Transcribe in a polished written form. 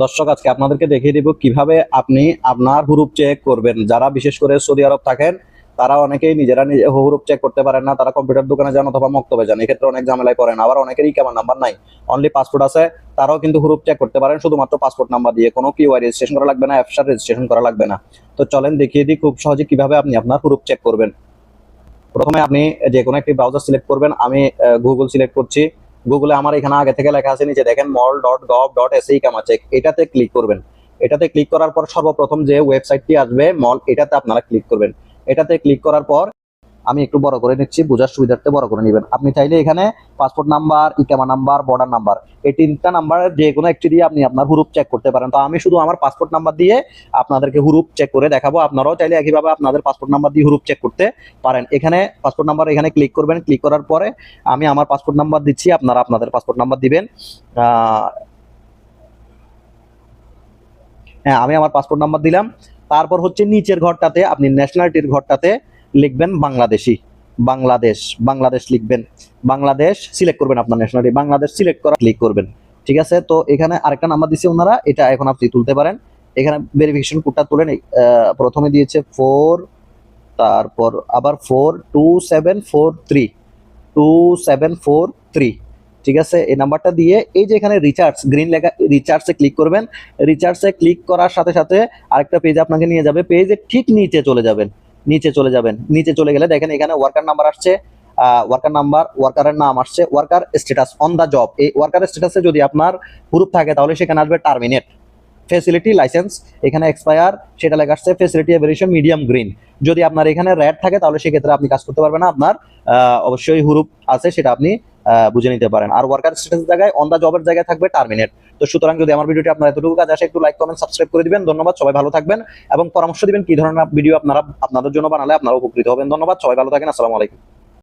দর্শক, আজকে আপনাদেরকে দেখিয়ে দিব কিভাবে আপনি আপনার হুরুপ চেক করবেন। যারা বিশেষ করে সৌদি আরব থাকেন তারা অনেকেই নিজেরা নিজে হুরুপ চেক করতে পারেন না, তারা কম্পিউটার দোকানে যান অথবা মক্তবে যান, এক্ষেত্রে অনেক ঝামেলায় পড়েন। আবার অনেকেরই ইকামা নাম্বার নাই, অনলি পাসপোর্ট আছে, তারাও কিন্তু হুরুপ চেক করতে পারেন শুধুমাত্র পাসপোর্ট নাম্বার দিয়ে। কোনো কিউআই রেজিস্ট্রেশন করা লাগবে না, এফসার রেজিস্ট্রেশন করা লাগবে না। তো চলেন দেখিয়ে দিই খুব সহজে কিভাবে আপনি আপনার হুরুপ চেক করবেন। প্রথমে আপনি যে কোনো একটি ব্রাউজার সিলেক্ট করবেন। আমি গুগল সিলেক্ট করছি। গুগলে আমার এখানে আগে থেকে লেখা আছে, নিচে দেখেন mall.gov.sa ইকামা চেক, এটাতে ক্লিক করবেন। এটাতে ক্লিক করার পর সর্বপ্রথম যে ওয়েবসাইটটি আসবে মল, এটাতে আপনারা ক্লিক করবেন। এটাতে ক্লিক করার পর আমি একটু বড় করে নিচ্ছি, বোঝার সুবিধার্থে বড় করে নেবেন। আপনি চাইলে এখানে পাসপোর্ট নাম্বার, ইকামা নাম্বার, বর্ডার নাম্বার, এই তিনটা নাম্বারের যে কোনো একটি দিয়ে আপনি আপনার হুরুপ চেক করতে পারেন। তো আমি শুধু আমার পাসপোর্ট নাম্বার দিয়ে আপনাদেরকে হুরুপ চেক করে দেখাবো। আপনারাও চাইলে একইভাবে আপনাদের পাসপোর্ট নাম্বার দিয়ে হুরুপ চেক করতে পারেন। এখানে পাসপোর্ট নাম্বার এখানে ক্লিক করবেন। ক্লিক করার পরে আমি আমার পাসপোর্ট নাম্বার দিচ্ছি, আপনারা আপনাদের পাসপোর্ট নাম্বার দিবেন। হ্যাঁ, আমি আমার পাসপোর্ট নাম্বার দিলাম। তারপর হচ্ছে নিচের ঘরটাতে আপনি ন্যাশনালিটির ঘরটাতে লিখবেন বাংলাদেশি, বাংলাদেশ, বাংলাদেশ লিখবেন। বাংলাদেশ সিলেক্ট করবেন, আপনার ন্যাশনালিটি বাংলাদেশ সিলেক্ট করা ক্লিক করবেন। ঠিক আছে, তো এখানে আরেকটা নাম্বার দিচ্ছে ওনারা, এটা এখন আপনি তুলতে পারেন। এখানে ভেরিফিকেশন কোডটা তুলেন। প্রথমে দিয়েছে 4, তারপর আবার 42743 ঠিক আছে, এই নাম্বারটা দিয়ে এই যে এখানে রিচার্জ গ্রিন লেখা, রিচার্জে ক্লিক করবেন। রিচার্জে ক্লিক করার সাথে সাথে আরেকটা পেজ আপনাকে নিয়ে যাবে। পেজে ঠিক নিচে চলে যাবেন। নিচে চলে গেলে দেখেন এখানে ওয়ার্কার নাম্বার আসছে, ওয়ার্কার নাম্বার, ওয়ার্কারের নাম আসছে, worker status on the job. এই ওয়ার্কার স্ট্যাটাসে যদি আপনার হুরুপ থাকে তাহলে সেখানে আসবে টার্মিনেট। ফেসিলিটি লাইসেন্স এখানে এক্সপায়ার, সেটা লেখা আসছে ফেসিলিটি এভালুয়েশন মিডিয়াম গ্রিন। যদি আপনার এখানে রেড থাকে তাহলে সেক্ষেত্রে আপনি কাজ করতে পারবেন না, আপনার অবশ্যই হুরুপ আছে সেটা আপনি বুঝে নিতে পারেন। আর ওয়ার্কার স্ট্যাটাসের জায়গায় অন দা জবের জায়গায় থাকবে টার্মিনেট। তো সুতরাং যদি আমার ভিডিওটি আপনার এতটুকু কাজে আসে একটু লাইক কমেন্ট সাবস্ক্রাইব করে দিবেন। ধন্যবাদ, সবাই ভালো থাকবেন এবং পরামর্শ দিবেন কি ধরনের ভিডিও আপনাদের জন্য বানালে আপনারা উপকৃত হবেন। ধন্যবাদ, সবাই ভালো থাকেন। আসসালামু আলাইকুম।